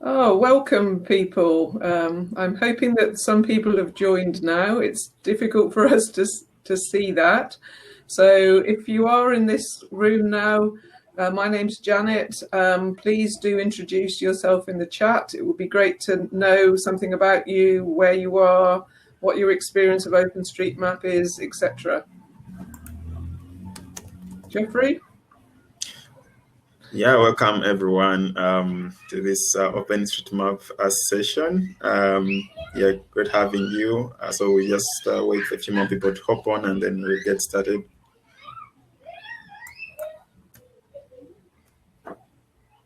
Oh, welcome, people. I'm hoping that some people have joined now. It's difficult for us to see that. So if you are in this room now, my name's Janet. Please do introduce yourself in the chat. It would be great to know something about you, where you are, what your experience of OpenStreetMap is, etc. Geoffrey? Yeah, welcome everyone to this OpenStreetMap session. Yeah, great having you. So we just wait for a few more people to hop on and then we'll get started.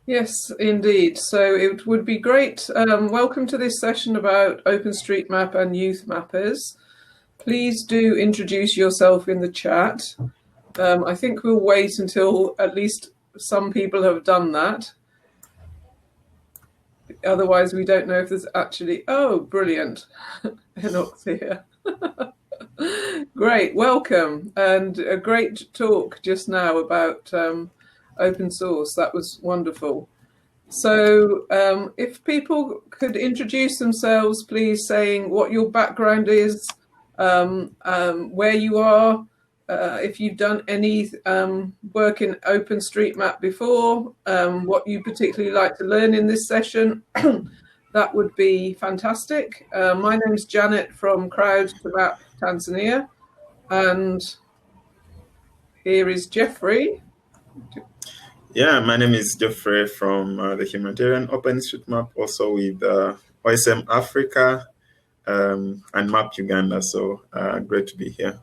Yes, indeed. So it would be great. Welcome to this session about OpenStreetMap and Youthmappers. Please do introduce yourself in the chat. I think we'll wait until at least some people have done that. Otherwise, we don't know if there's actually... Oh, brilliant. Enoch's here. Great, welcome. And a great talk just now about open source. That was wonderful. So if people could introduce themselves, please, saying what your background is, where you are, if you've done any work in OpenStreetMap before, what you particularly like to learn in this session, that would be fantastic. My name's Janet from Crowd2Map Tanzania, and here is Geoffrey. Yeah, my name is Geoffrey from the Humanitarian OpenStreetMap, also with OSM Africa and Map Uganda. So great to be here.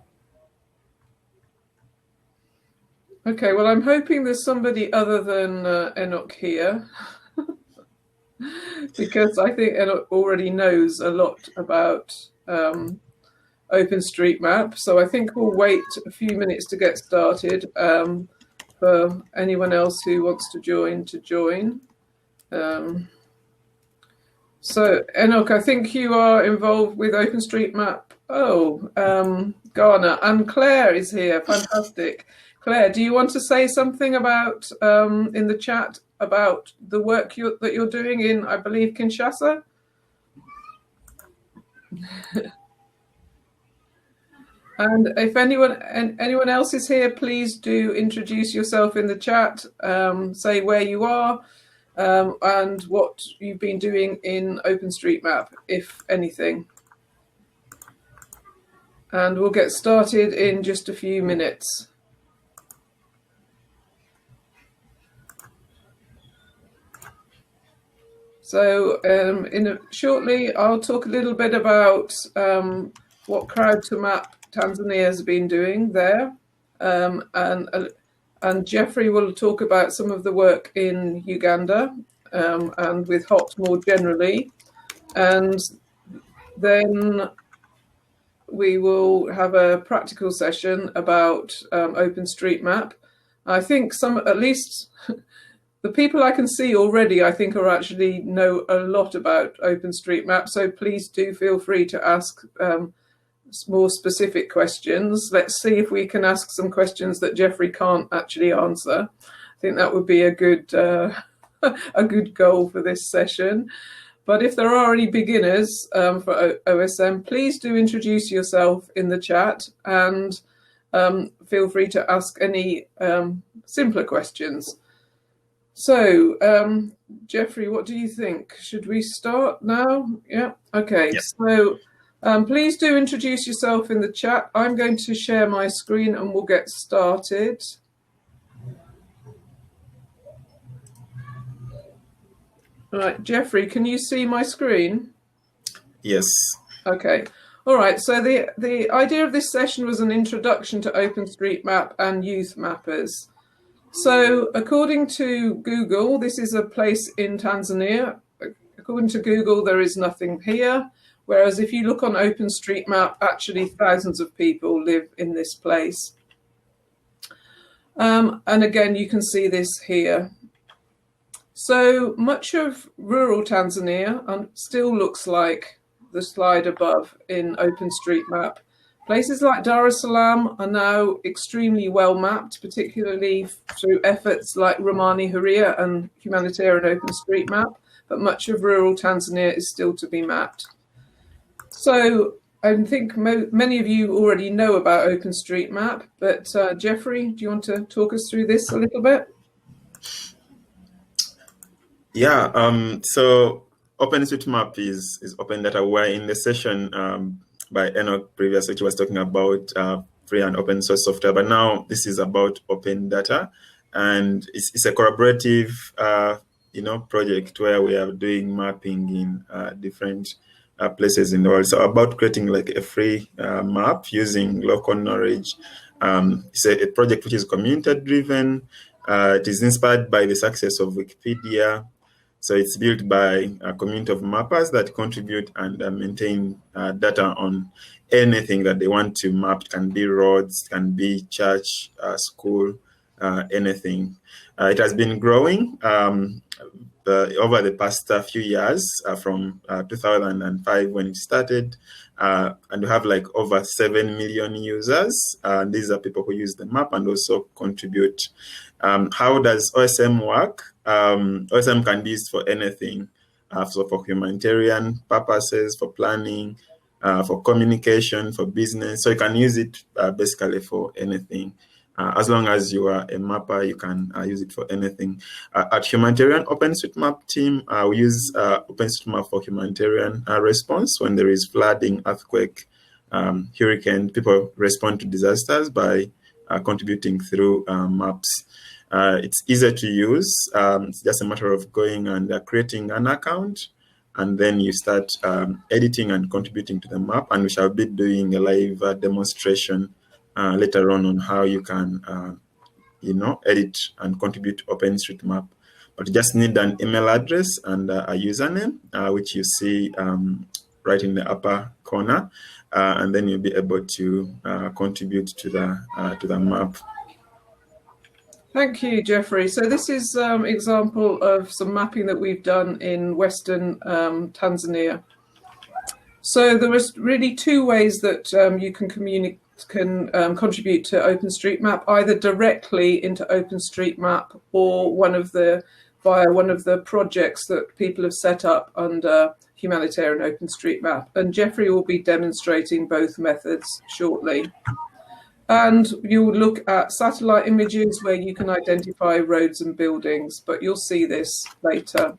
Okay, well, I'm hoping there's somebody other than Enoch here, because I think Enoch already knows a lot about OpenStreetMap. So I think we'll wait a few minutes to get started for anyone else who wants to join. So Enoch, I think you are involved with OpenStreetMap. Oh, Ghana, and Claire is here. Fantastic. Claire, do you want to say something about in the chat about the work that you're doing in, I believe, Kinshasa? And if anyone else is here, please do introduce yourself in the chat. Say where you are and what you've been doing in OpenStreetMap, if anything. And we'll get started in just a few minutes. So shortly, I'll talk a little bit about what Crowd2Map Tanzania has been doing there. And Geoffrey will talk about some of the work in Uganda and with HOT more generally. And then we will have a practical session about OpenStreetMap. I think at least the people I can see already, I think, actually know a lot about OpenStreetMap. So please do feel free to ask more specific questions. Let's see if we can ask some questions that Geoffrey can't actually answer. I think that would be a good a good goal for this session. But if there are any beginners for OSM, please do introduce yourself in the chat and feel free to ask any simpler questions. So, Geoffrey, what do you think? Should we start now? Yeah, okay. Yes. So please do introduce yourself in the chat. I'm going to share my screen and we'll get started. All right, Geoffrey, can you see my screen? Yes. Okay. All right, so the idea of this session was an introduction to OpenStreetMap and Youthmappers. So according to Google, this is a place in Tanzania. According to Google, there is nothing here. Whereas if you look on OpenStreetMap, actually thousands of people live in this place. And again, you can see this here. So much of rural Tanzania still looks like the slide above in OpenStreetMap. Places like Dar es Salaam are now extremely well mapped, particularly through efforts like Ramani Huria and Humanitarian OpenStreetMap. but much of rural Tanzania is still to be mapped. So I think many of you already know about OpenStreetMap, but Geoffrey, do you want to talk us through this a little bit? Yeah, so OpenStreetMap is open data. We're in the session by Enoch previously, which was talking about free and open source software, but now this is about open data, and it's a collaborative project where we are doing mapping in different places in the world. So about creating like a free map using local knowledge. It's a project which is community driven. It is inspired by the success of Wikipedia. So it's built by a community of mappers that contribute and maintain data on anything that they want to map. It can be roads, can be church, school, anything. It has been growing over the past few years, from 2005 when it started, and we have like over 7 million users. These are people who use the map and also contribute. How does OSM work? OSM can be used for anything, so for humanitarian purposes, for planning, for communication, for business. So you can use it basically for anything. As long as you are a mapper, you can use it for anything. At Humanitarian OpenStreetMap Team, we use OpenStreetMap for humanitarian response. When there is flooding, earthquake, hurricane, people respond to disasters by contributing through maps. It's easier to use. It's just a matter of going and creating an account, and then you start editing and contributing to the map. And we shall be doing a live demonstration later on how you can, edit and contribute to OpenStreetMap. But you just need an email address and a username, which you see right in the upper corner, and then you'll be able to contribute to the map. Thank you, Geoffrey. So this is an example of some mapping that we've done in Western Tanzania. So there are really two ways that you can contribute to OpenStreetMap, either directly into OpenStreetMap or via one of the projects that people have set up under Humanitarian OpenStreetMap. And Geoffrey will be demonstrating both methods shortly. And you'll look at satellite images where you can identify roads and buildings, but you'll see this later.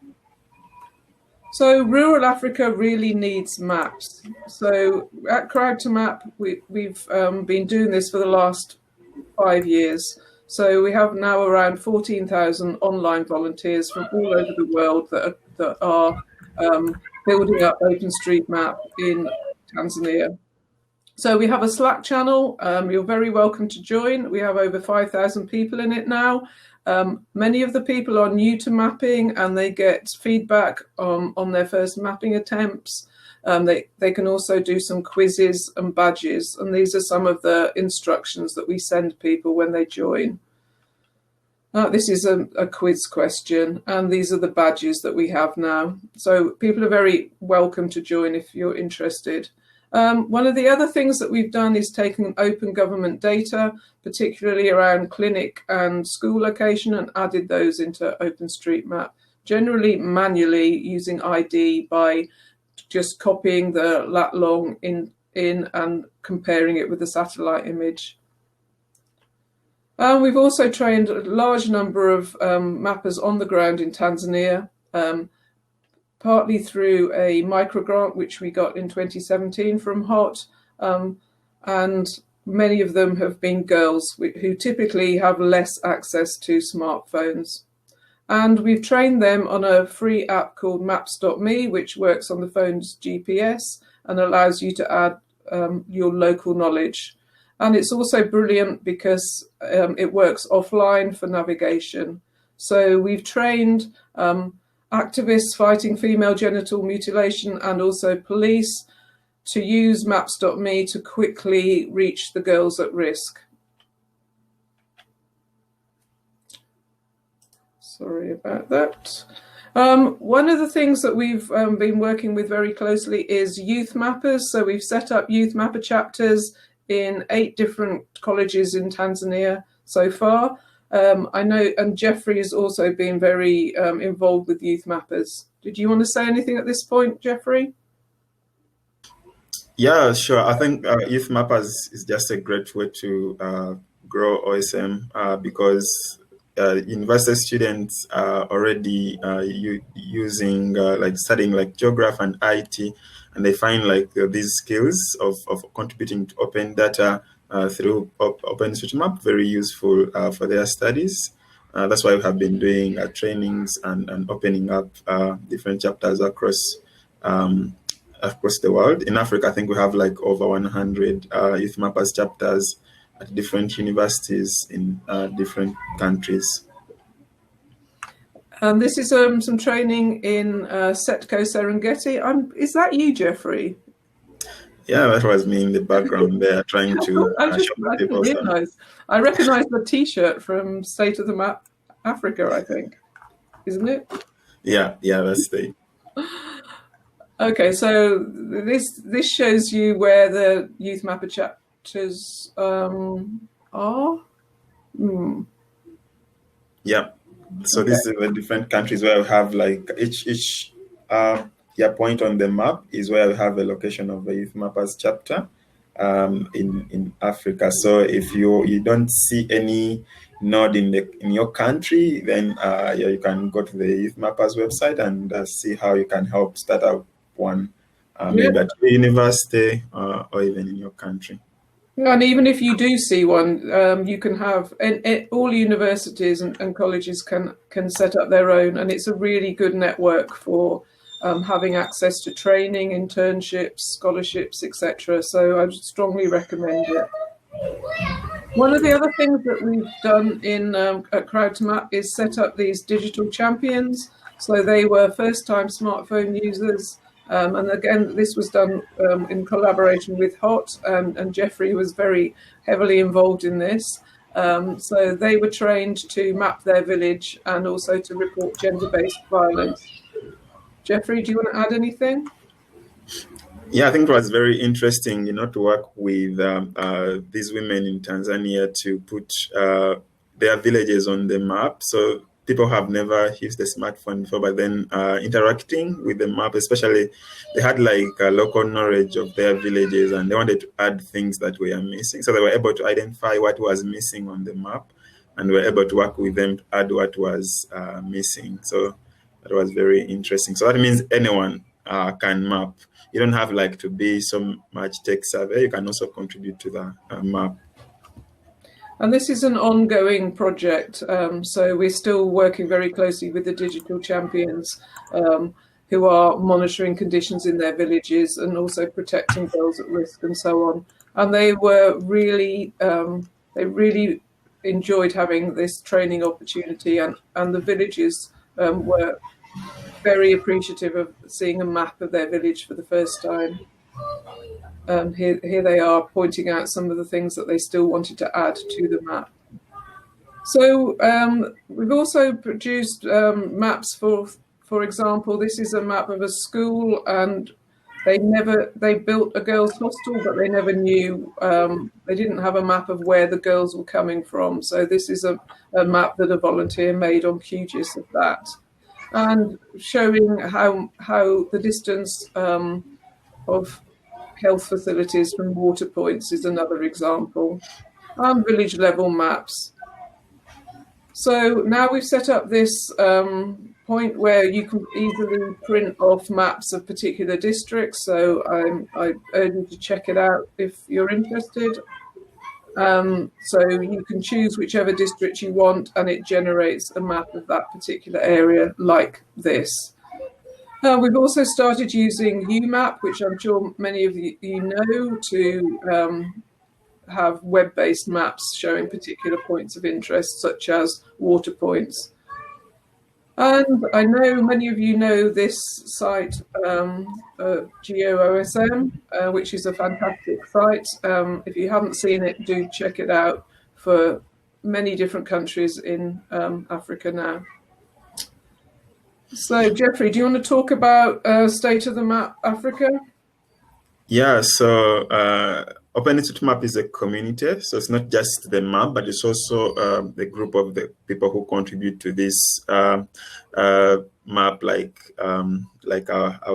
So rural Africa really needs maps. So at Crowd2Map, we've been doing this for the last 5 years. So we have now around 14,000 online volunteers from all over the world that are building up OpenStreetMap in Tanzania. So we have a Slack channel. You're very welcome to join. We have over 5,000 people in it now. Many of the people are new to mapping and they get feedback on their first mapping attempts. They can also do some quizzes and badges. And these are some of the instructions that we send people when they join. This is a quiz question, and these are the badges that we have now. So people are very welcome to join if you're interested. One of the other things that we've done is taken open government data, particularly around clinic and school location, and added those into OpenStreetMap, generally manually using ID by just copying the lat long in and comparing it with the satellite image. We've also trained a large number of mappers on the ground in Tanzania, partly through a micro grant which we got in 2017 from HOT, and many of them have been girls who typically have less access to smartphones. And we've trained them on a free app called Maps.me, which works on the phone's GPS and allows you to add your local knowledge. And it's also brilliant because it works offline for navigation. So we've trained activists fighting female genital mutilation and also police to use Maps.me to quickly reach the girls at risk. Sorry about that. One of the things that we've been working with very closely is Youthmappers. So we've set up Youthmapper chapters in 8 different colleges in Tanzania so far. I know, and Geoffrey has also been very involved with Youthmappers. Did you want to say anything at this point, Geoffrey? Yeah, sure. I think Youthmappers is just a great way to grow OSM because university students are already using like studying like geography and IT, and they find like these skills of contributing to open data through OpenStreetMap very useful for their studies. That's why we have been doing trainings and opening up different chapters um, across the world. In Africa, I think we have like over 100 Youthmappers chapters at different universities in different countries. And this is some training in Setco Serengeti. Is that you, Geoffrey? Yeah, that was me in the background there, trying to I show didn't people some. realise. I recognise the T-shirt from State of the Map Africa, I think, isn't it? Yeah, that's the. Okay, so this shows you where the Youthmapper chapters are. Yeah. So this is the different countries where we have like each point on the map is where we have a location of the Youthmappers chapter in Africa. So if you don't see any node in your country, then you can go to the Youthmappers website and see how you can help start up one, maybe at your university or even in your country. And even if you do see one, you can have all universities and colleges can set up their own, and it's a really good network for having access to training, internships, scholarships, etc. So I would strongly recommend it. One of the other things that we've done at Crowd2Map is set up these digital champions. So they were first-time smartphone users. And again, this was done in collaboration with HOT, and Geoffrey was very heavily involved in this. So they were trained to map their village and also to report gender-based violence. Geoffrey, do you want to add anything? Yeah, I think it was very interesting, to work with these women in Tanzania to put their villages on the map. So people have never used a smartphone before, but then interacting with the map, especially they had like local knowledge of their villages and they wanted to add things that were missing. So they were able to identify what was missing on the map and were able to work with them to add what was missing. So that was very interesting. So that means anyone can map. You don't have like to be so much tech savvy. You can also contribute to the map. And this is an ongoing project, so we're still working very closely with the digital champions who are monitoring conditions in their villages and also protecting girls at risk and so on. And they were really, they really enjoyed having this training opportunity, and the villages were very appreciative of seeing a map of their village for the first time. Here they are pointing out some of the things that they still wanted to add to the map. So we've also produced maps for example, this is a map of a school, and they built a girls' hostel, but they never knew, they didn't have a map of where the girls were coming from. So this is a map that a volunteer made on QGIS of that, and showing how the distance of health facilities from water points is another example, and village level maps. So now we've set up this point where you can easily print off maps of particular districts. So I urge you to check it out if you're interested. So you can choose whichever district you want, and it generates a map of that particular area like this. We've also started using UMap, which I'm sure many of you know, to have web-based maps showing particular points of interest, such as water points. And I know many of you know this site, GeoOSM, which is a fantastic site. If you haven't seen it, do check it out, for many different countries in Africa now. So, Geoffrey, do you want to talk about State of the Map Africa? Yeah, so OpenStreetMap is a community, so it's not just the map, but it's also the group of the people who contribute to this map, like our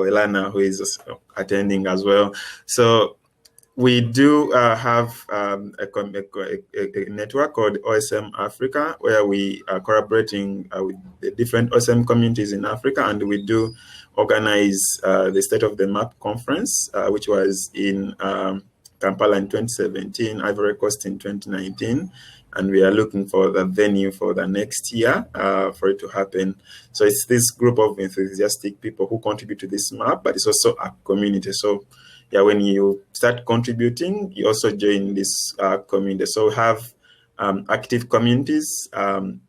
Elana, who is attending as well. So we do have a network called OSM Africa, where we are collaborating with the different OSM communities in Africa, and we do organize the State of the Map conference, which was in Kampala in 2017, Ivory Coast in 2019, and we are looking for the venue for the next year for it to happen. So it's this group of enthusiastic people who contribute to this map, but it's also a community. So yeah, when you start contributing, you also join this community. So we have active communities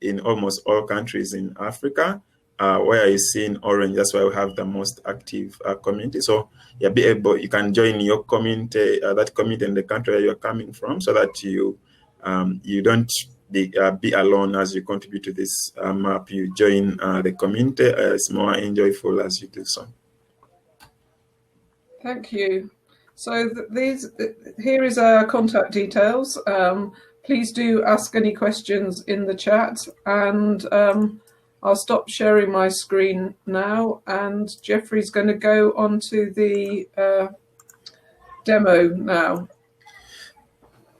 in almost all countries in Africa. Where you see in orange, that's why we have the most active community. So yeah, you can join your community, that community in the country where you're coming from, so that you don't be alone as you contribute to this map. You join the community. It's more enjoyable as you do so. Thank you. So here is our contact details. Please do ask any questions in the chat, and I'll stop sharing my screen now, and Geoffrey's going to go on to the demo now.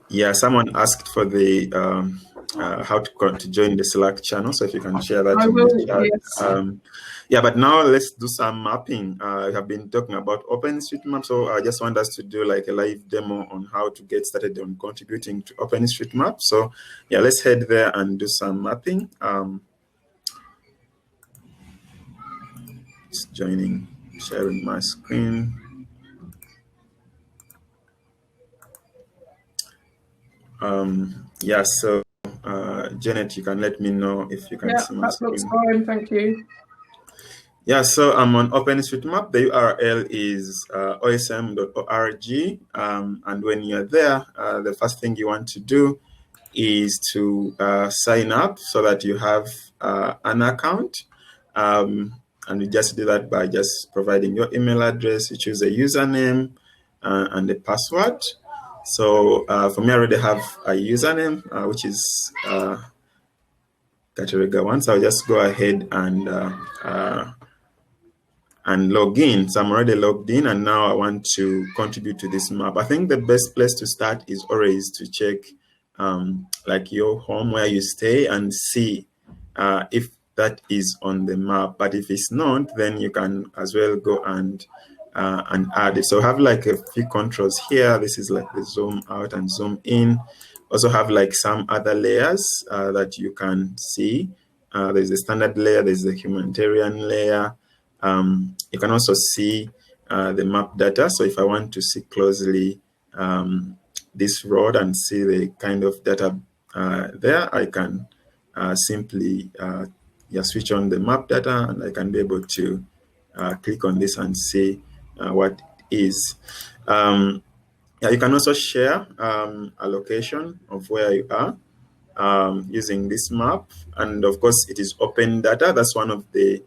Yeah, someone asked for the how to join the Slack channel, so if you can share that in the chat. Yes. Yeah, but now let's do some mapping. I have been talking about OpenStreetMap, so I just want us to do like a live demo on how to get started on contributing to OpenStreetMap. So yeah, let's head there and do some mapping. Just sharing my screen. Yeah, so Janet, you can let me know if you can see my screen. Yeah, that looks fine, thank you. Yeah, so I'm on OpenStreetMap. The URL is osm.org. And when you're there, the first thing you want to do is to sign up so that you have an account. And you just do that by just providing your email address. You choose a username and a password. So for me, I already have a username, which is Kateregga one. So I'll just go ahead and log in. So I'm already logged in, and now I want to contribute to this map. I think the best place to start is always to check like your home where you stay and see if that is on the map. But if it's not, then you can as well go and add it. So have like a few controls here. This is like the zoom out and zoom in. Also have like some other layers that you can see. There's the standard layer, there's the humanitarian layer. You can also see the map data. So if I want to see closely this road and see the kind of data there, I can simply switch on the map data, and I can be able to click on this and see what it is. Yeah, you can also share a location of where you are using this map. And of course, it is open data. That's one of the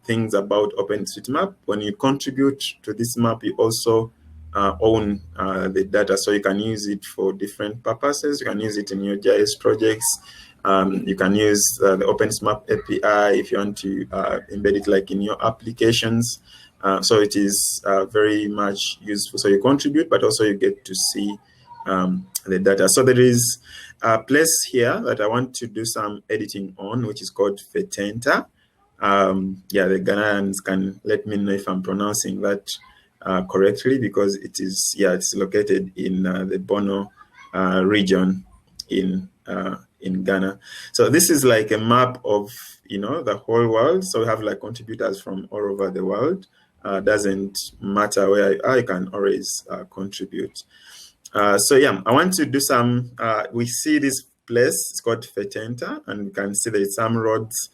things about OpenStreetMap. When you contribute to this map, you also own the data, so you can use it for different purposes. You can use it in your GIS projects. You can use the OpenStreetMap API if you want to embed it like in your applications. So it is very much useful. So you contribute, but also you get to see the data. So there is a place here that I want to do some editing on, which is called Fetenta. Yeah, the Ghanaians can let me know if I'm pronouncing that correctly, because it is, yeah, it's located in the Bono region in Ghana. So this is like a map of, you know, the whole world. So we have like contributors from all over the world. Doesn't matter where you are, you can always contribute. So yeah, I want to do some, we see this place, it's called Fetenta, and we can see there's some roads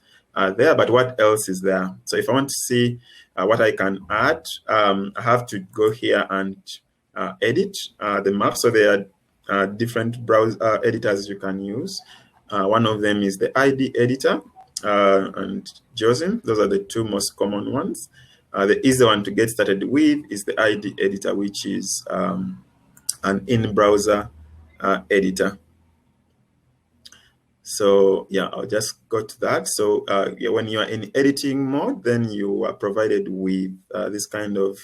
there, but what else is there? So if I want to see what I can add, I have to go here and edit the map. So there are different browser editors you can use. One of them is the ID editor and JOSM. Those are the two most common ones. The easy one to get started with is the ID editor, which is an in-browser editor. So yeah, I'll just go to that. So yeah, when you are in editing mode, then you are provided with this kind of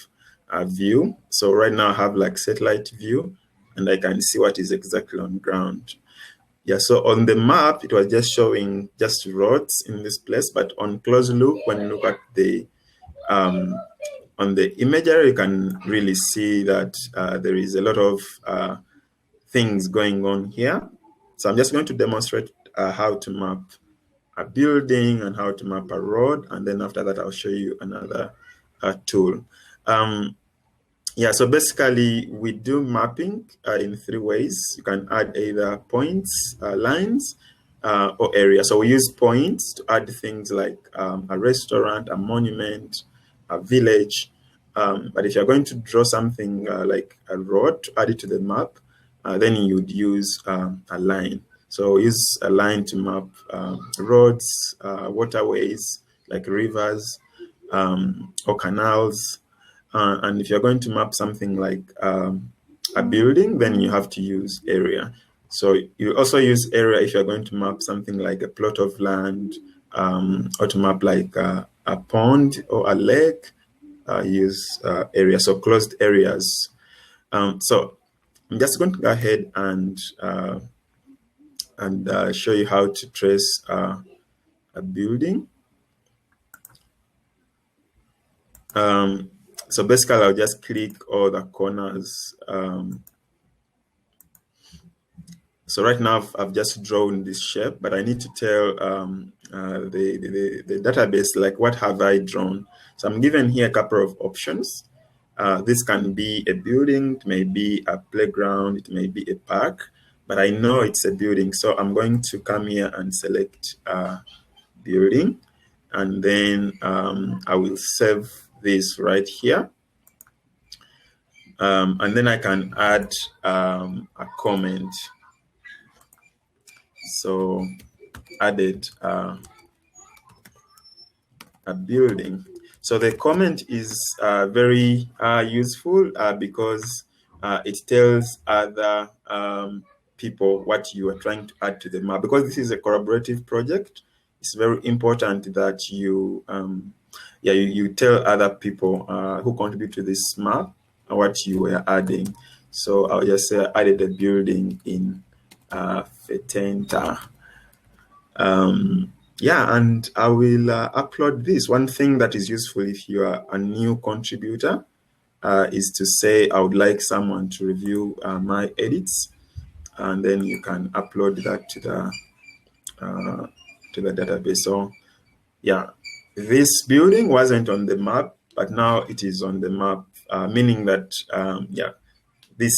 view. So right now I have like satellite view, and I can see what is exactly on ground. Yeah, so on the map, it was just showing just roads in this place, but on close look, when you look at the on the imagery, you can really see that there is a lot of things going on here. So I'm just going to demonstrate how to map a building and how to map a road, and then after that, I'll show you another tool. Yeah, so basically we do mapping in 3 ways. You can add either points, lines, or areas. So we use points to add things like a restaurant, a monument, a village. But if you're going to draw something like a road to add it to the map, then you'd use a line. So we use a line to map roads, waterways like rivers or canals. And if you're going to map something like a building, then you have to use area. So you also use area if you're going to map something like a plot of land, or to map like a pond or a lake, use area, so closed areas. So I'm just going to go ahead and show you how to trace a building. So basically, I'll just click all the corners. So right now, I've just drawn this shape, but I need to tell the database, like, what have I drawn? So I'm given here a couple of options. This can be a building, it may be a playground, it may be a park, but I know it's a building. So I'm going to come here and select building, and then I will save this right here. And then I can add a comment. So added a building. So the comment is very useful because it tells other people what you are trying to add to the map. Because this is a collaborative project, it's very important that you you tell other people who contribute to this map what you were adding. So I'll just say I added a building in Fetenta. Yeah, and I will upload this. One thing that is useful if you are a new contributor is to say, I would like someone to review my edits, and then you can upload that to the database. So yeah, this building wasn't on the map, but now it is on the map, meaning that yeah, this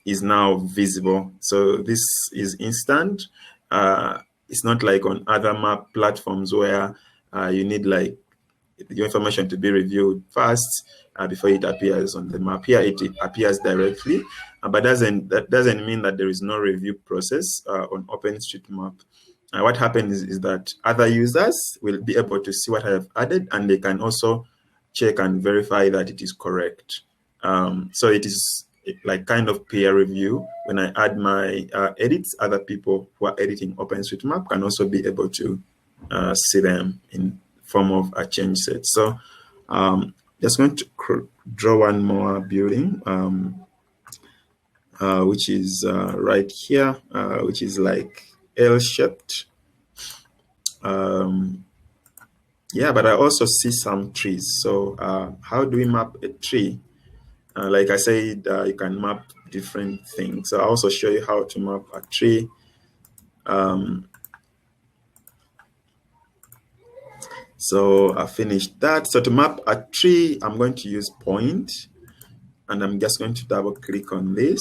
is now visible. So this is instant. It's not like on other map platforms where you need like your information to be reviewed first before it appears on the map. Here it appears directly, but that doesn't mean that there is no review process on OpenStreetMap. What happens is that other users will be able to see what I have added, and they can also check and verify that it is correct. So it is like kind of peer review. When I add my edits, other people who are editing OpenStreetMap can also be able to see them in form of a change set. So just going to draw one more building, which is right here, which is like L-shaped. Yeah, but I also see some trees. So how do we map a tree? Like I said, you can map different things. So I'll also show you how to map a tree. So I finished that. So to map a tree, I'm going to use point, and I'm just going to double click on this.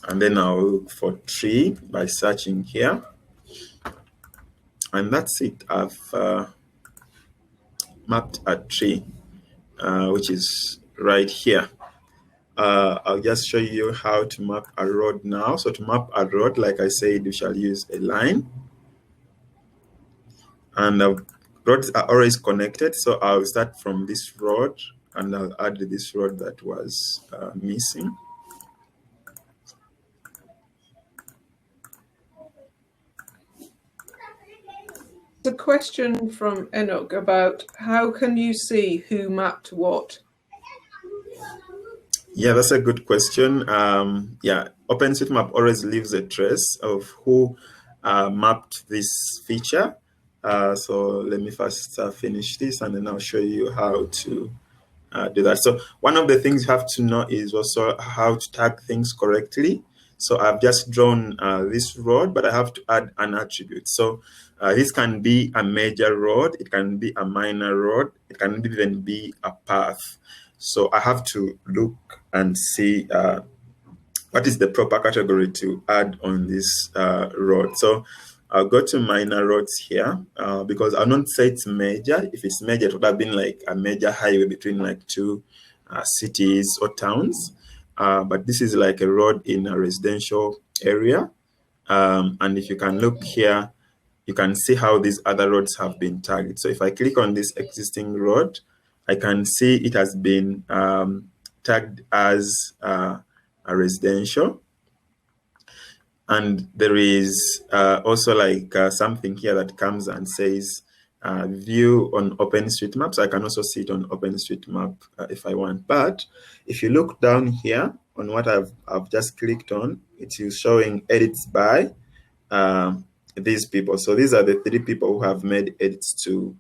And then I'll look for tree by searching here. And that's it. I've mapped a tree, which is right here. I'll just show you how to map a road now. So to map a road, like I said, you shall use a line. And roads are always connected. So I'll start from this road and I'll add this road that was missing. The question from Enoch about how can you see who mapped what? Yeah, that's a good question. Yeah, OpenStreetMap always leaves a trace of who mapped this feature. So let me first finish this, and then I'll show you how to do that. So one of the things you have to know is also how to tag things correctly. So I've just drawn this road, but I have to add an attribute. So this can be a major road, it can be a minor road, it can even be a path. So I have to look and see what is the proper category to add on this road. So I'll go to minor roads here because I'll not say it's major. If it's major, it would have been like a major highway between like two cities or towns. But this is like a road in a residential area. And if you can look here, you can see how these other roads have been tagged. So if I click on this existing road, I can see it has been tagged as a residential. And there is also like something here that comes and says view on OpenStreetMap. So I can also see it on OpenStreetMap if I want. But if you look down here on what I've just clicked on, it is showing edits by these people. So these are the 3 people who have made edits to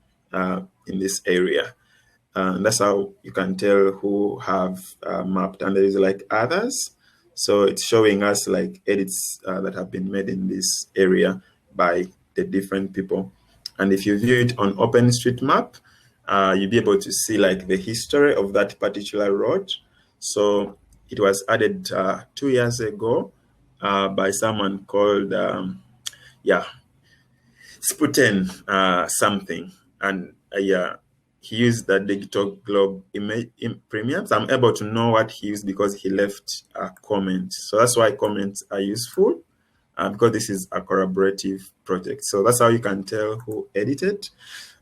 in this area. And that's how you can tell who have mapped. And there is like others. So it's showing us like edits that have been made in this area by the different people. And if you view it on OpenStreetMap, you'll be able to see like the history of that particular road. So it was added 2 years ago by someone called, Sputen something. And he used the digital globe image premium. So I'm able to know what he used because he left a comment. So that's why comments are useful because this is a collaborative project. So that's how you can tell who edited.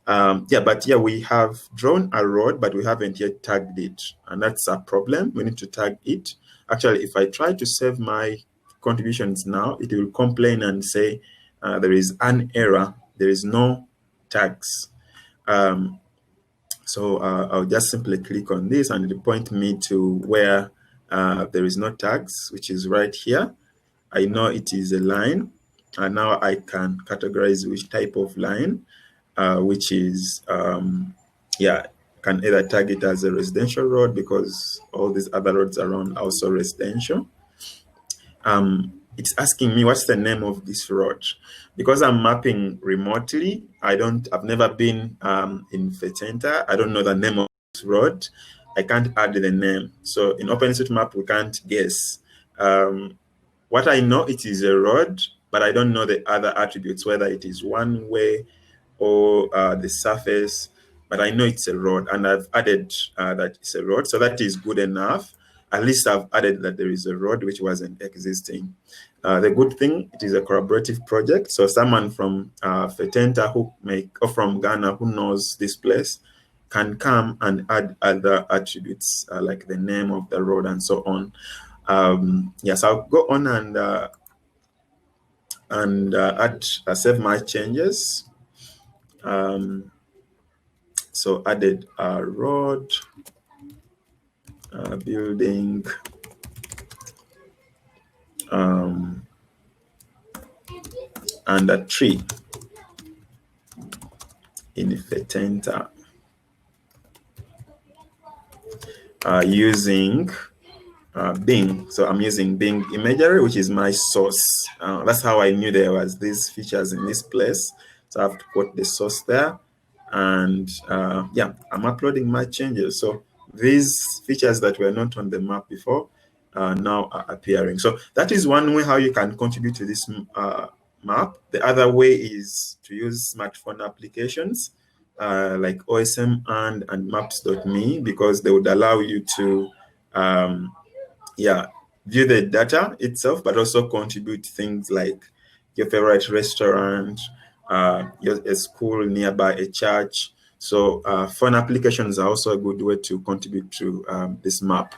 We have drawn a road, but we haven't yet tagged it. And that's a problem. We need to tag it. Actually, if I try to save my contributions now, it will complain and say there is an error. There is no tags. So I'll just simply click on this and it will point me to where there is no tags, which is right here. I know it is a line, and now I can categorize which type of line, which is, can either tag it as a residential road because all these other roads around are also residential. It's asking me what's the name of this road. Because I'm mapping remotely, I've never been in Fetenta. I don't know the name of this road. I can't add the name. So in OpenStreetMap, we can't guess. What I know, it is a road, but I don't know the other attributes, whether it is one way or the surface, but I know it's a road, and I've added that it's a road. So that is good enough. At least I've added that there is a road which wasn't existing. The good thing, it is a collaborative project. So someone from Fetenta or from Ghana who knows this place can come and add other attributes like the name of the road and so on. Yes, I'll go on and save my changes. So added a road, building, and a tree in Fetenta using Bing. So I'm using Bing imagery, which is my source. That's how I knew there was these features in this place. So I have to put the source there, and I'm uploading my changes. So these features that were not on the map before now are appearing. So that is one way how you can contribute to this map. The other way is to use smartphone applications like OSM and maps.me, because they would allow you to view the data itself, but also contribute things like your favorite restaurant, a school nearby, a church. So phone applications are also a good way to contribute to this map.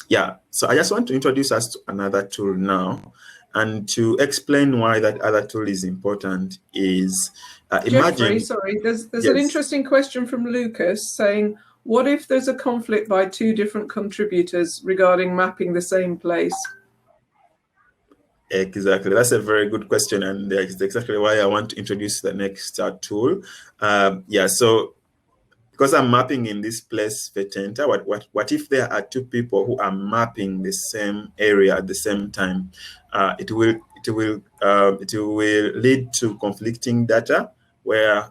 Yeah, so I just want to introduce us to another tool now. And to explain why that other tool is important is Geoffrey, imagine... sorry, there's Yes. an interesting question from Lucas saying, what if there's a conflict by two different contributors regarding mapping the same place? Exactly. That's a very good question. And that's exactly why I want to introduce the next tool. Yeah, so because I'm mapping in this place, Vetenta, what if there are two people who are mapping the same area at the same time? It will lead to conflicting data where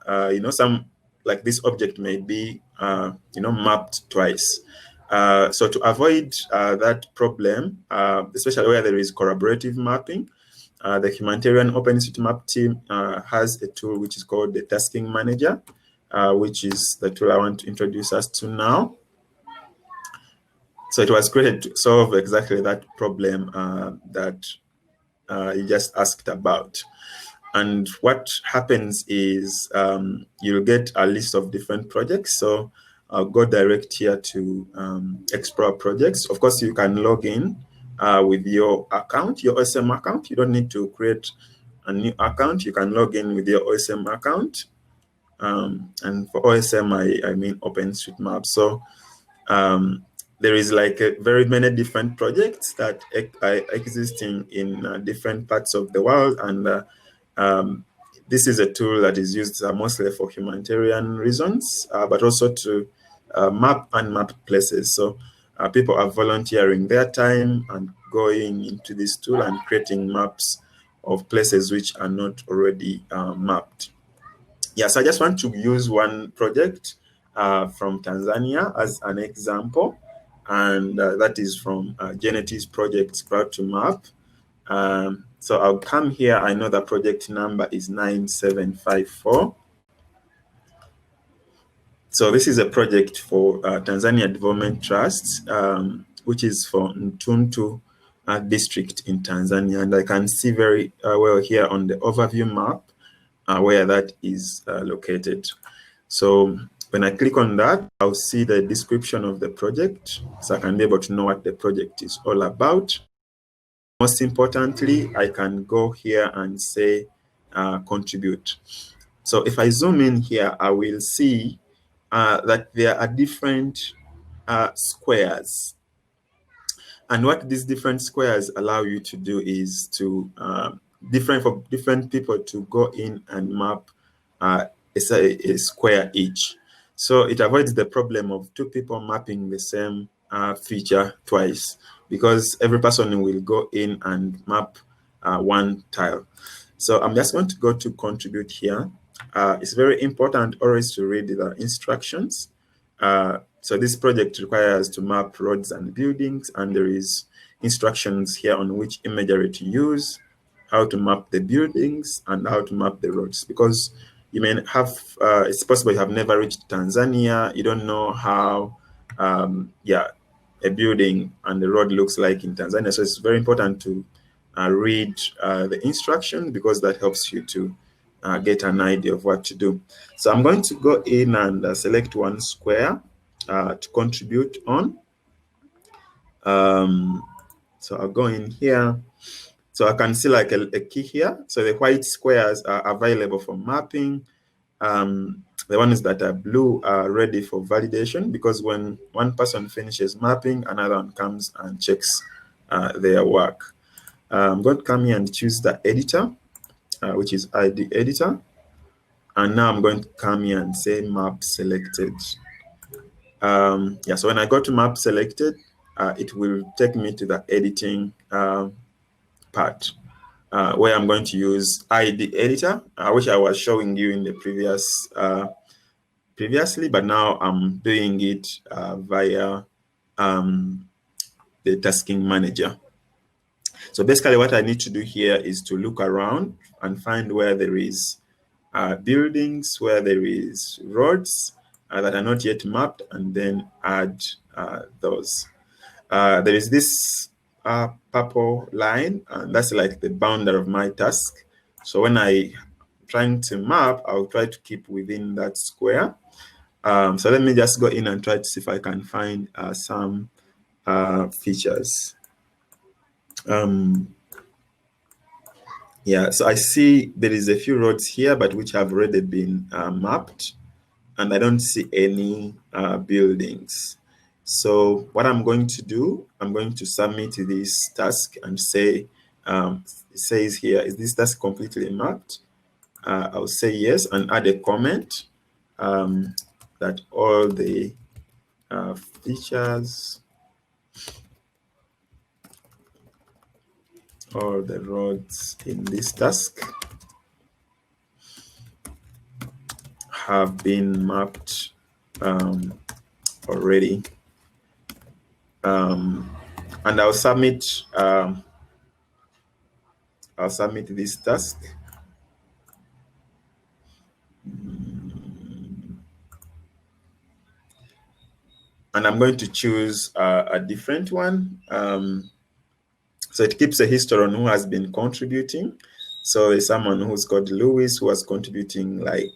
some, like this object may be mapped twice. So to avoid that problem, especially where there is collaborative mapping, the Humanitarian OpenStreetMap team has a tool which is called the Tasking Manager, which is the tool I want to introduce us to now. So it was created to solve exactly that problem that you just asked about. And what happens is you'll get a list of different projects. So I'll go direct here to explore projects. Of course, you can log in with your account, your OSM account. You don't need to create a new account. You can log in with your OSM account. And for OSM, I mean OpenStreetMap. So there is like very many different projects that are existing in different parts of the world. And this is a tool that is used mostly for humanitarian reasons, but also to map unmapped places. So people are volunteering their time and going into this tool and creating maps of places which are not already mapped. Yes, I just want to use one project from Tanzania as an example, and that is from Geneti's project, Crowd2Map. So I'll come here. I know the project number is 9754. So this is a project for Tanzania Development Trust, which is for Mtuntu district in Tanzania. And I can see very well here on the overview map where that is located. So when I click on that, I'll see the description of the project, so I can be able to know what the project is all about. Most importantly, I can go here and say contribute. So if I zoom in here, I will see that there are different squares. And what these different squares allow you to do is to for different people to go in and map a square each. So it avoids the problem of two people mapping the same feature twice, because every person will go in and map one tile. So I'm just going to go to contribute here. It's very important always to read the instructions. So this project requires to map roads and buildings, and there is instructions here on which imagery to use, how to map the buildings, and how to map the roads. Because you may have, it's possible you have never reached Tanzania, you don't know how, a building and the road looks like in Tanzania. So it's very important to read the instruction, because that helps you to get an idea of what to do. So I'm going to go in and select one square to contribute on. So I'll go in here. So I can see like a key here. So the white squares are available for mapping. The ones that are blue are ready for validation, because when one person finishes mapping, another one comes and checks their work. I'm going to come here and choose the editor, which is ID editor. And now I'm going to come here and say map selected. So when I go to map selected, it will take me to the editing part, where I'm going to use ID editor, which I was showing you in the previously, but now I'm doing it via the tasking manager. So basically what I need to do here is to look around and find where there is buildings, where there is roads that are not yet mapped, and then add those. There is this purple line, and that's like the boundary of my task. So when I trying to map, I'll try to keep within that square. So let me just go in and try to see if I can find some features. Yeah, so I see there is a few roads here, but which have already been mapped, and I don't see any buildings. So what I'm going to do, I'm going to submit this task and say, it says here, is this task completely mapped? I'll say yes and add a comment that all the features, all the roads in this task have been mapped already. And I'll submit this task. And I'm going to choose a different one. So it keeps a history on who has been contributing. So there's someone who's called Lewis who was contributing like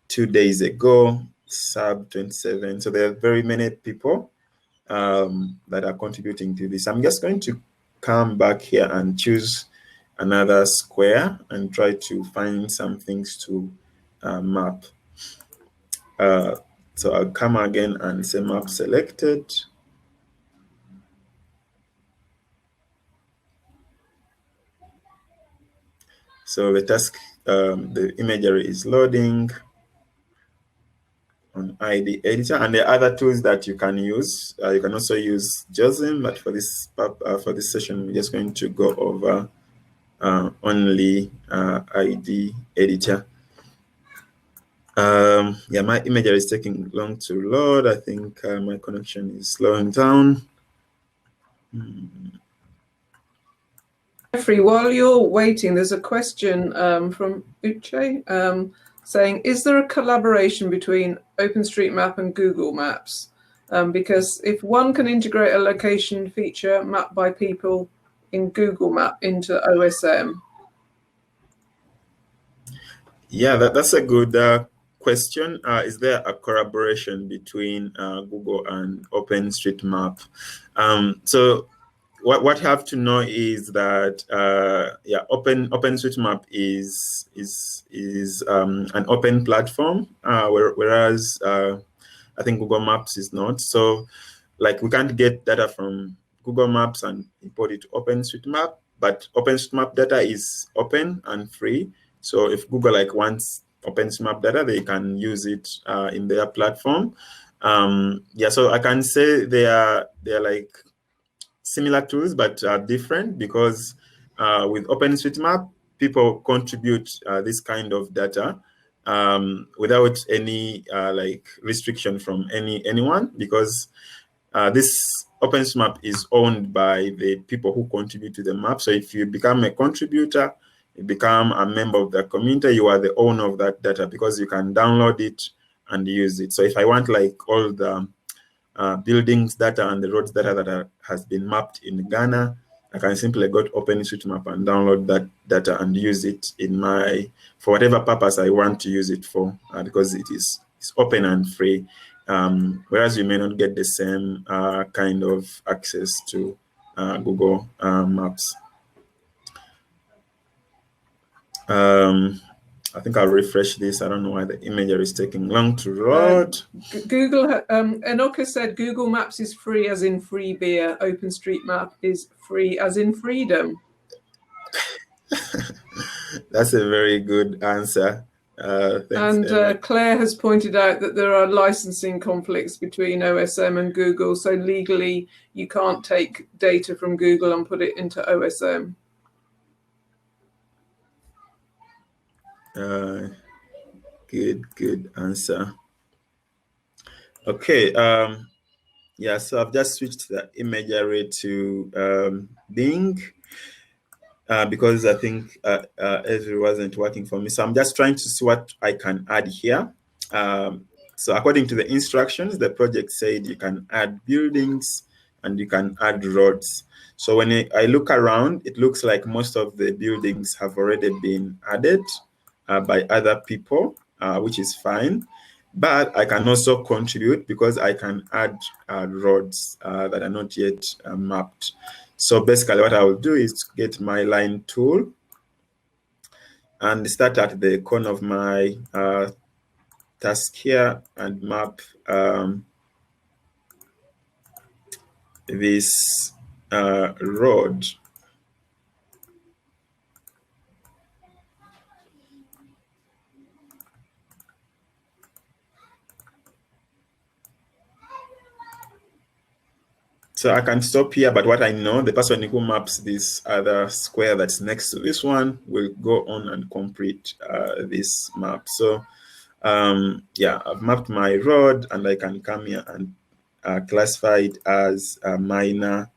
2 days ago, sub 27. So there are very many people that are contributing to this. I'm just going to come back here and choose another square and try to find some things to map. So I'll come again and say map selected. So the task, the imagery is loading on ID editor, and the other tools that you can use. You can also use JOSM, but for this session, we're just going to go over only ID editor. Yeah, my imagery is taking long to load. I think my connection is slowing down. Geoffrey, while you're waiting, there's a question from Uche saying, is there a collaboration between OpenStreetMap and Google Maps? Because if one can integrate a location feature mapped by people in Google Map into OSM. Yeah, that's a good question. Is there a collaboration between Google and OpenStreetMap? So what you have to know is that yeah, OpenStreetMap is an open platform, whereas I think Google Maps is not. So like we can't get data from Google Maps and import it to OpenStreetMap, but OpenStreetMap data is open and free. So if Google like wants OpenStreetMap data, they can use it in their platform. Yeah, so I can say they are like similar tools, but different, because with OpenStreetMap, people contribute this kind of data without any like restriction from anyone, because this OpenStreetMap is owned by the people who contribute to the map. So if you become a contributor, you become a member of the community, you are the owner of that data, because you can download it and use it. So if I want like all the buildings data and the roads data that has been mapped in Ghana, I can simply go to OpenStreetMap and download that data and use it in my, for whatever purpose I want to use it for, because it's open and free. Whereas you may not get the same kind of access to Google Maps. I think I'll refresh this. I don't know why the imagery is taking long to load. Google, Enoka said Google Maps is free as in free beer. OpenStreetMap is free as in freedom. That's a very good answer. Thanks, and Claire has pointed out that there are licensing conflicts between OSM and Google. So legally, you can't take data from Google and put it into OSM. Good answer. Okay. Yeah, so I've just switched the imagery to Bing because I think Ezra wasn't working for me. So I'm just trying to see what I can add here. So according to the instructions, the project said you can add buildings and you can add roads. So when I look around, it looks like most of the buildings have already been added. by other people, which is fine. But I can also contribute because I can add roads that are not yet mapped. So basically what I will do is get my line tool and start at the corner of my task here and map this road. So I can stop here, but what I know, the person who maps this other square that's next to this one will go on and complete this map. So yeah, I've mapped my road and I can come here and classify it as a minor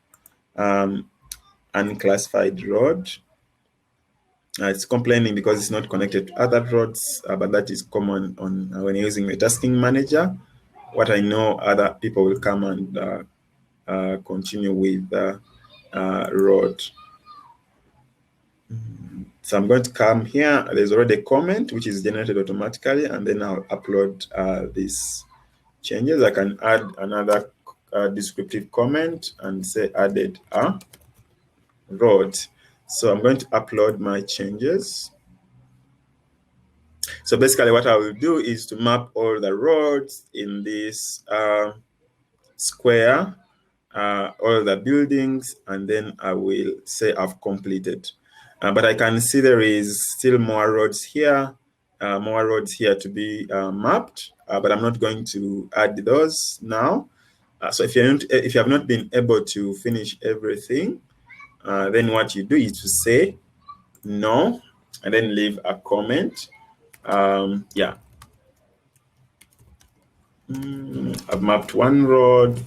unclassified road. It's complaining because it's not connected to other roads, but that is common on when you're using the tasking manager. What I know, other people will come and continue with the road. So I'm going to come here. There's already a comment which is generated automatically, and then I'll upload these changes. I can add another descriptive comment and say added a road. So I'm going to upload my changes. So basically what I will do is to map all the roads in this square, all the buildings, and then I will say I've completed. But I can see there is still more roads here to be mapped, but I'm not going to add those now. So if you have not been able to finish everything, then what you do is to say no, and then leave a comment. Yeah. I've mapped one road.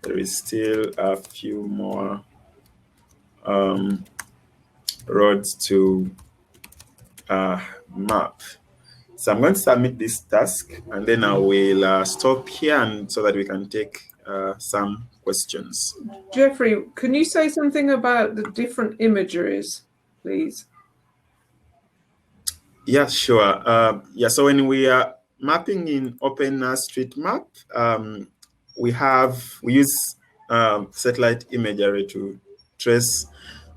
There is still a few more roads to map. So I'm going to submit this task, and then I will stop here and so that we can take some questions. Geoffrey, can you say something about the different imageries, please? Yeah, sure. Yeah, so when we are mapping in OpenStreetMap, we use satellite imagery to trace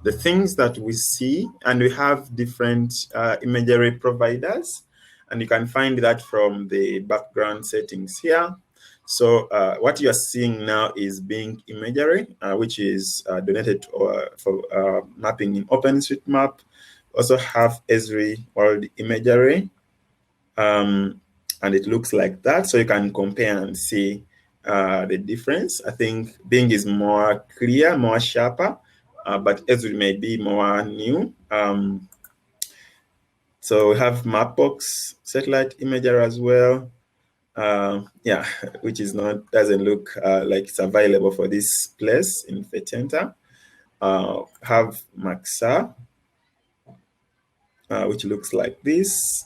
the things that we see, and we have different imagery providers, and you can find that from the background settings here. So what you are seeing now is Bing imagery, which is donated for mapping in OpenStreetMap. Also have Esri world imagery, and it looks like that. So you can compare and see the difference. I think Bing is more clear, more sharper, but Esri may be more new. So we have Mapbox satellite imagery as well. Yeah, which is doesn't look like it's available for this place in Fetenta. Have Maxa, which looks like this.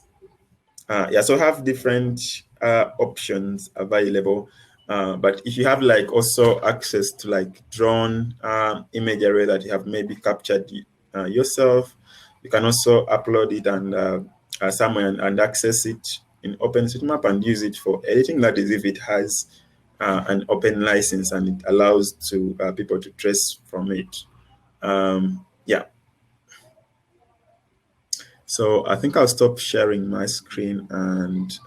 Yeah, so have different options available. But if you have like also access to like drone imagery that you have maybe captured yourself, you can also upload it and somewhere and access it in OpenStreetMap and use it for editing. That is if it has an open license and it allows to people to trace from it. Yeah. So I think I'll stop sharing my screen and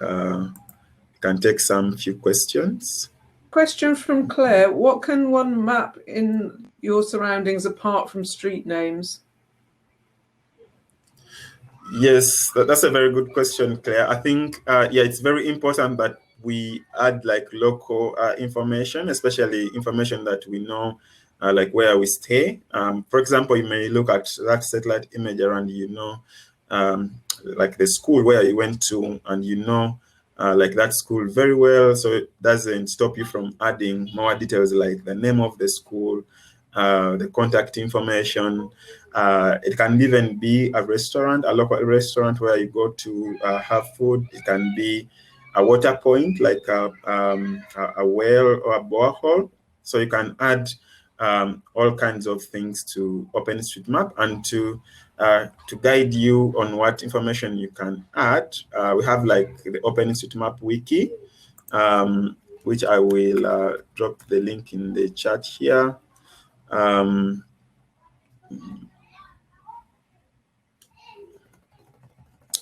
can take some few questions. Question from Claire. What can one map in your surroundings apart from street names? Yes, that's a very good question, Claire. I think, yeah, it's very important that we add like local information, especially information that we know, like where we stay. For example, you may look at that satellite image around, you know, like the school where you went to, and you know, like that school very well. So it doesn't stop you from adding more details like the name of the school, the contact information. It can even be a restaurant, a local restaurant where you go to have food. It can be a water point like a well or a borehole. So you can add all kinds of things to OpenStreetMap and to to guide you on what information you can add, we have like the OpenStreetMap wiki, which I will drop the link in the chat here.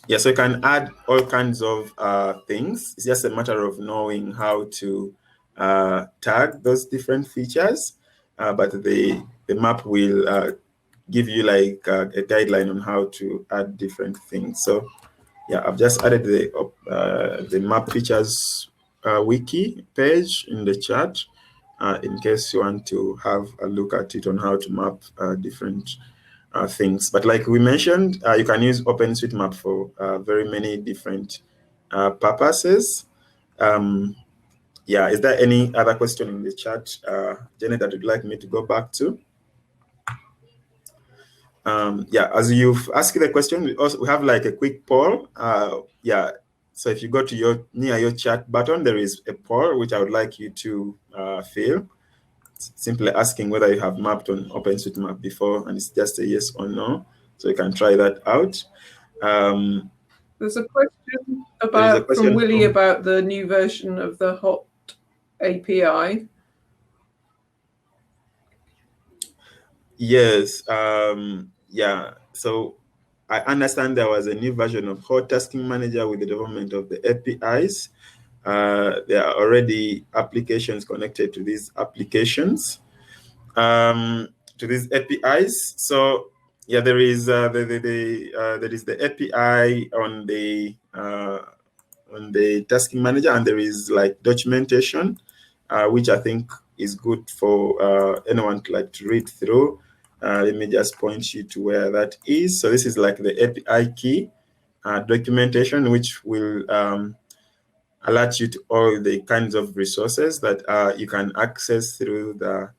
Yeah, so you can add all kinds of things. It's just a matter of knowing how to tag those different features, but the map will give you like a guideline on how to add different things. So yeah, I've just added the map features wiki page in the chat in case you want to have a look at it on how to map different things. But like we mentioned, you can use OpenStreetMap for very many different purposes. Yeah, is there any other question in the chat, Janet, that you'd like me to go back to? Yeah, as you've asked the question, we have like a quick poll. Yeah, so if you go to near your chat button, there is a poll which I would like you to fill. Simply asking whether you have mapped on OpenStreetMap before, and it's just a yes or no. So you can try that out. There's a question from Willie about the new version of the HOT API. Yes. Yeah. So I understand there was a new version of HOT Tasking Manager with the development of the APIs. There are already applications connected to these applications, to these APIs. So yeah, there is there is the API on the tasking manager, and there is like documentation, which I think is good for anyone to read through. Let me just point you to where that is. So this is like the API key documentation, which will alert you to all the kinds of resources that you can access through the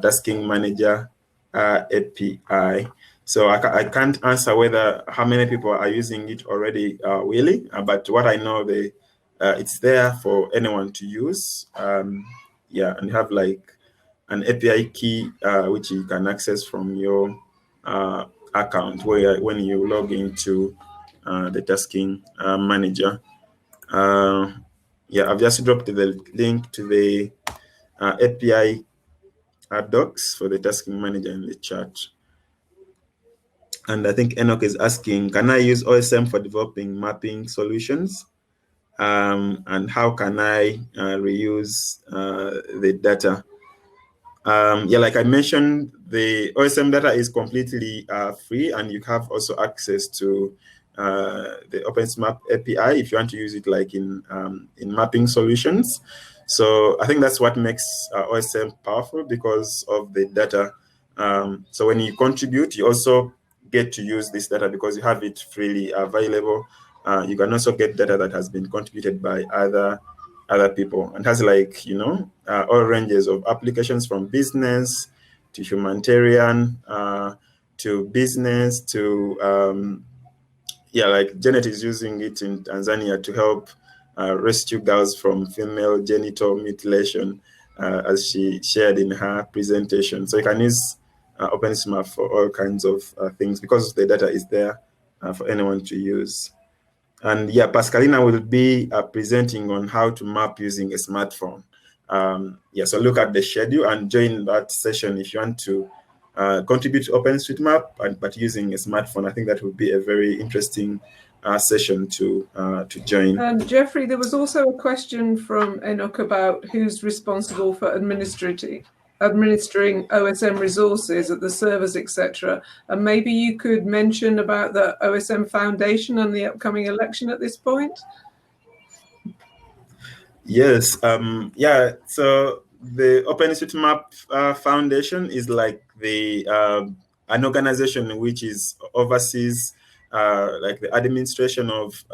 tasking manager API. So I can't answer how many people are using it already, really, but what I know, it's there for anyone to use. Yeah, and you have like an API key which you can access from your account when you log into the tasking manager. Yeah, I've just dropped the link to the API docs for the tasking manager in the chat. And I think Enoch is asking, can I use OSM for developing mapping solutions? And how can I reuse the data? Yeah, like I mentioned, the OSM data is completely free, and you have also access to the OpenStreetMap API if you want to use it like in mapping solutions. So I think that's what makes OSM powerful, because of the data. So when you contribute, you also get to use this data because you have it freely available. You can also get data that has been contributed by other people, and has like, all ranges of applications, from business to humanitarian to business to yeah, like Janet is using it in Tanzania to help rescue girls from female genital mutilation, as she shared in her presentation. So you can use OpenStreetMap for all kinds of things, because the data is there for anyone to use. And yeah, Pascalina will be presenting on how to map using a smartphone. Yeah, so look at the schedule and join that session if you want to contribute to OpenStreetMap, but using a smartphone. I think that would be a very interesting session to join. And Geoffrey, there was also a question from Enoch about who's responsible for administering OSM resources at the servers, etc. And maybe you could mention about the OSM Foundation and the upcoming election at this point? Yes. Yeah. So the OpenStreetMap Foundation is like an organization which oversees like the administration of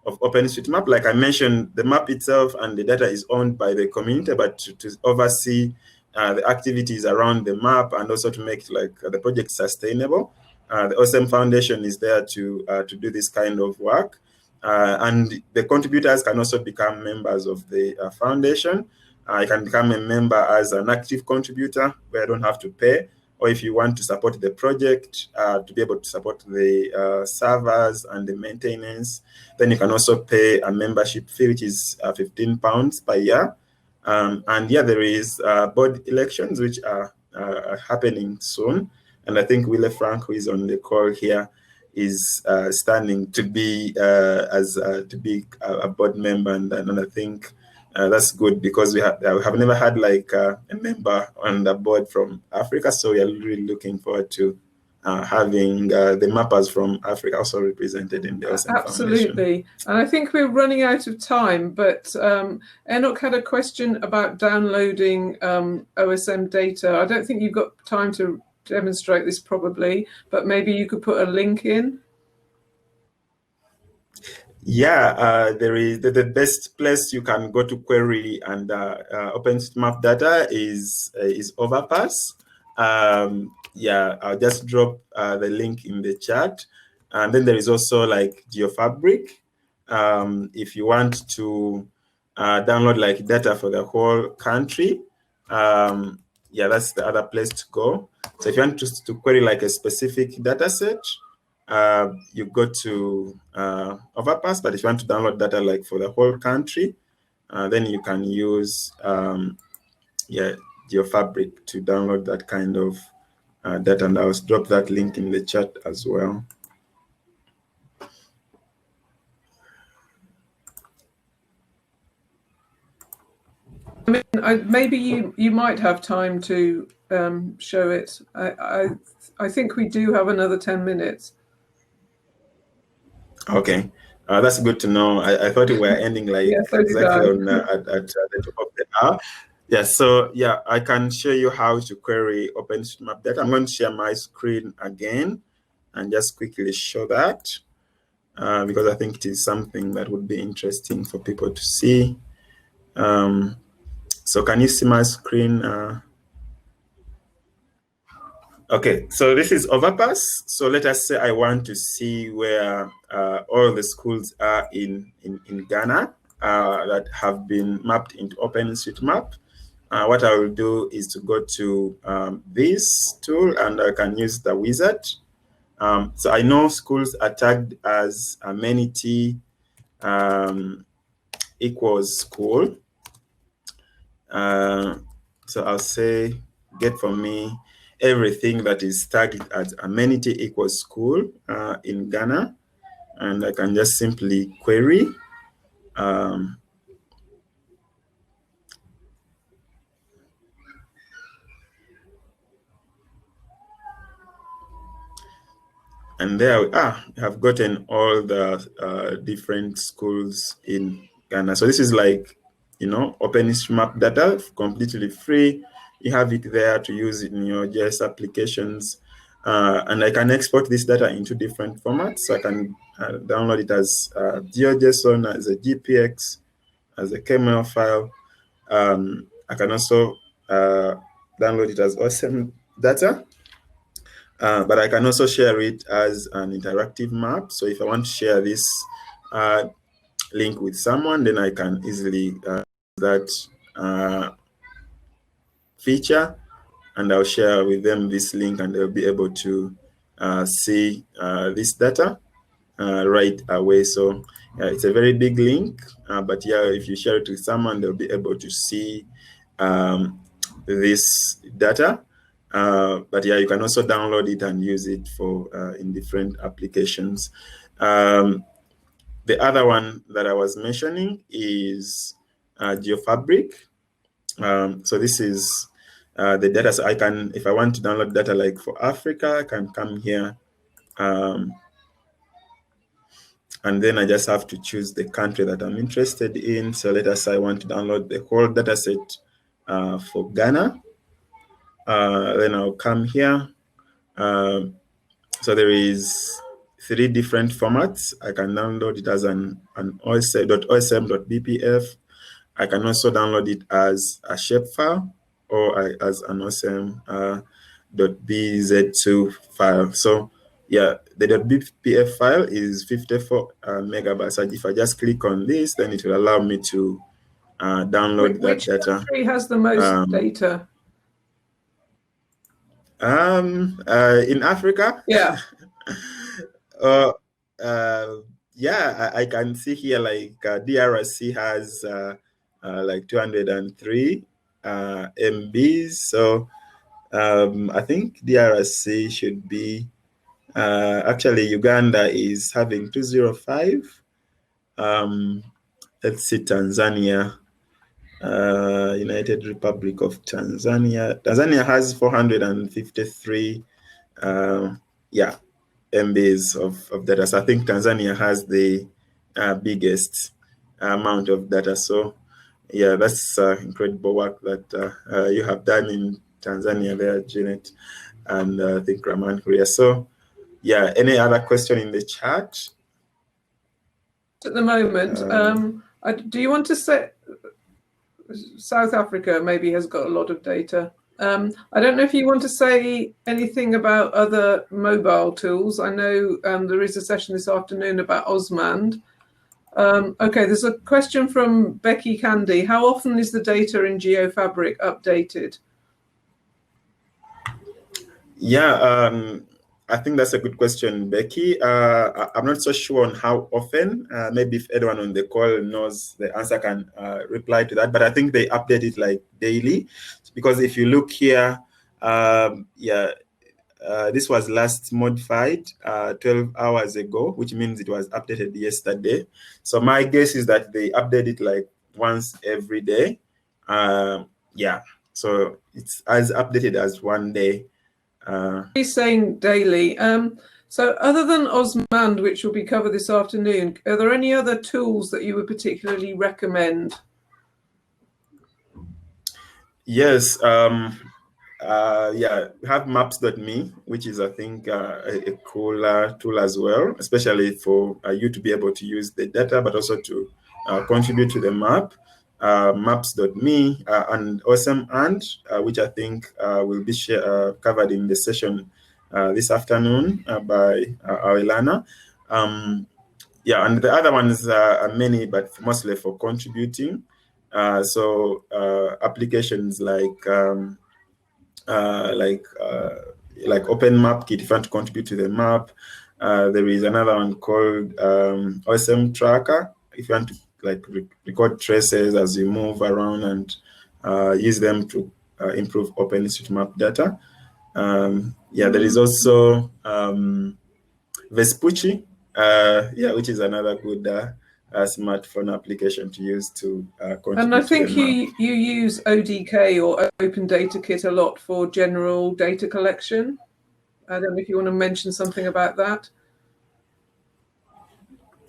OpenStreetMap. Like I mentioned, the map itself and the data is owned by the community, but to oversee the activities around the map, and also to make like the project sustainable, the OSM Foundation is there to do this kind of work. And the contributors can also become members of the foundation. You can become a member as an active contributor, where you don't have to pay, or if you want to support the project to be able to support the servers and the maintenance, then you can also pay a membership fee, which is £15 per year. And yeah, there is board elections, which are happening soon. And I think Wille Frank, who is on the call here, is standing to be a board member, and I think that's good, because we have never had like a member on the board from Africa, so we are really looking forward to having the mappers from Africa also represented in the OSM Absolutely. Foundation. And I think we're running out of time, but Enoch had a question about downloading OSM data. I don't think you've got time to demonstrate this probably, but maybe you could put a link in. Yeah, there is the best place you can go to query and OpenStreetMap data is Overpass. Yeah, I'll just drop the link in the chat. And then there is also like Geofabric. If you want to download like data for the whole country, yeah, that's the other place to go. So if you want to query like a specific data set, you go to Overpass, but if you want to download data like for the whole country, then you can use yeah, Geofabric to download that kind of data, and I'll drop that link in the chat as well. I mean, maybe you might have time to show it. I think we do have another 10 minutes. Okay, that's good to know. I thought we were ending like Yeah, so exactly on at the top of the hour. Yeah, so yeah, I can show you how to query OpenStreetMap data. I'm going to share my screen again and just quickly show that because I think it is something that would be interesting for people to see. So can you see my screen? Okay, so this is Overpass. So let us say I want to see where all the schools are in Ghana that have been mapped into OpenStreetMap. What I will do is to go to this tool, and I can use the wizard. So I know schools are tagged as amenity equals school. So I'll say get for me everything that is tagged as amenity equals school in Ghana, and I can just simply query. And there we are. I've gotten all the different schools in Ghana. So this is like, you know, OpenStreetMap data, completely free. You have it there to use in your JS applications. And I can export this data into different formats. So I can download it as GeoJSON, as a GPX, as a KML file. I can also download it as OSM data. But I can also share it as an interactive map. So if I want to share this link with someone, then I can easily that feature, and I'll share with them this link, and they'll be able to see this data right away. So it's a very big link, but yeah, if you share it with someone, they'll be able to see this data. But yeah, you can also download it and use it for in different applications. The other one that I was mentioning is Geofabric. So this is the data. So I can, if I want to download data like for Africa, I can come here. And then I just have to choose the country that I'm interested in. So let us say I want to download the whole data set for Ghana. Then I'll come here. So there is 3 different formats. I can download it as an .osm.bpf. I can also download it as a shapefile or as an osm.bz2 file. So yeah, the .bpf file is 54 megabytes. And if I just click on this, then it will allow me to download that data. Which country has the most data? In Africa? Yeah. uh, uh, yeah, I can see here like DRC has like 203 MBs. So I think DRC should be, actually Uganda is having 205. Let's see, Tanzania, United Republic of Tanzania. Tanzania has 453, yeah, MBs of data. So I think Tanzania has the biggest amount of data. So yeah, that's incredible work that you have done in Tanzania there, Janet, and I think Ramani Huria. So yeah, any other question in the chat? At the moment, do you want to say South Africa maybe has got a lot of data? I don't know if you want to say anything about other mobile tools. I know there is a session this afternoon about Osmand. Okay, there's a question from Becky Candy. How often is the data in Geofabric updated? Yeah, I think that's a good question, Becky. I'm not so sure on how often. Maybe if anyone on the call knows the answer, can reply to that. But I think they update it like daily, because if you look here, yeah, this was last modified 12 hours ago, which means it was updated yesterday. So my guess is that they update it like once every day. Yeah, so it's as updated as one day. He's saying daily. So other than Osmand, which will be covered this afternoon, are there any other tools that you would particularly recommend? Yes, yeah, we have maps.me, which is, I think, a cool tool as well, especially for you to be able to use the data, but also to contribute to the map. Maps.me and Osm which I think will be covered in the session this afternoon by Awelana. Yeah, and the other ones are many, but mostly for contributing. So applications like Open Map Kit, if you want to contribute to the map. There is another one called Osm Tracker, if you want to like record traces as you move around and use them to improve OpenStreetMap data. Yeah, there is also Vespucci, yeah, which is another good smartphone application to use to contribute. And I think to the map. you use ODK or Open Data Kit a lot for general data collection. I don't know if you want to mention something about that.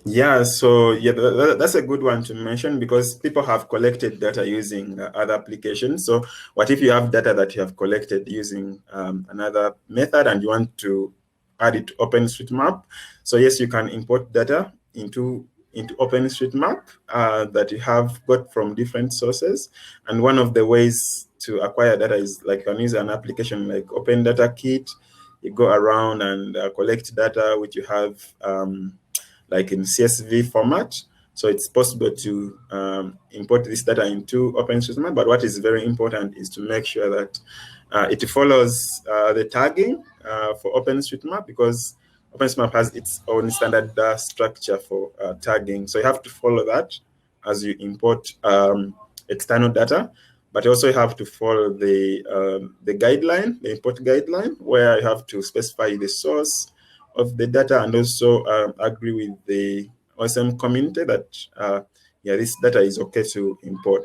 Yeah, so yeah, that's a good one to mention, because people have collected data using other applications. So what if you have data that you have collected using another method and you want to add it to OpenStreetMap? So yes, you can import data into OpenStreetMap that you have got from different sources. And one of the ways to acquire data is like you can use an application like Open Data Kit. You go around and collect data which you have like in CSV format. So it's possible to import this data into OpenStreetMap, but what is very important is to make sure that it follows the tagging for OpenStreetMap, because OpenStreetMap has its own standard structure for tagging. So you have to follow that as you import external data, but also you have to follow the guideline, the import guideline, where you have to specify the source of the data and also agree with the OSM community that yeah, this data is okay to import.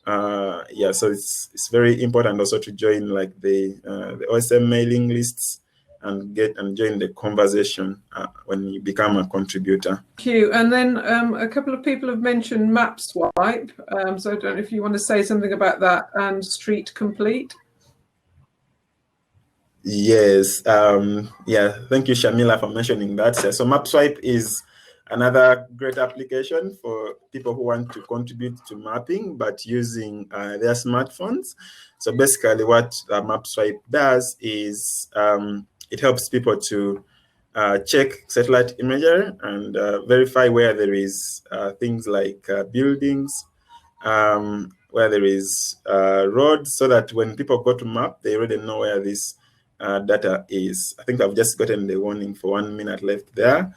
Yeah, so it's very important also to join like the OSM mailing lists and join the conversation when you become a contributor. Thank you. And then a couple of people have mentioned map swipe. So I don't know if you want to say something about that, and Street Complete. Yes, yeah, thank you, Shamila, for mentioning that. So MapSwipe is another great application for people who want to contribute to mapping, but using their smartphones. So basically what MapSwipe does is it helps people to check satellite imagery and verify where there is things like buildings, where there is roads, so that when people go to map, they already know where this data is. I think I've just gotten the warning for 1 minute left there.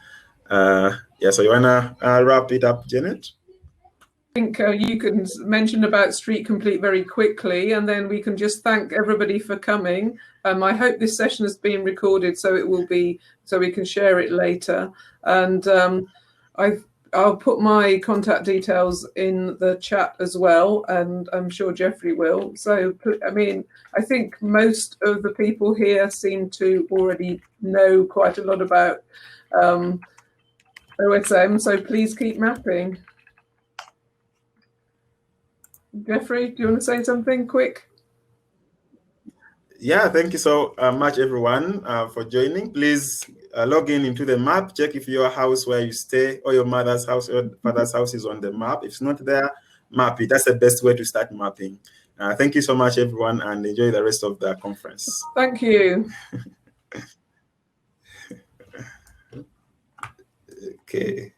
Yeah, so you wanna wrap it up, Janet? I think you can mention about Street Complete very quickly, and then we can just thank everybody for coming. I hope this session has been recorded, so it will be, so we can share it later. And I'll put my contact details in the chat as well, and I'm sure Geoffrey will. So, I mean, I think most of the people here seem to already know quite a lot about OSM, so please keep mapping. Geoffrey, do you want to say something quick? Yeah, thank you so much, everyone, for joining. Please log into the map, check if your house where you stay or your mother's house or father's house is on the map. If it's not there, map it. That's the best way to start mapping. Thank you so much, everyone, and enjoy the rest of the conference. Thank you. Okay.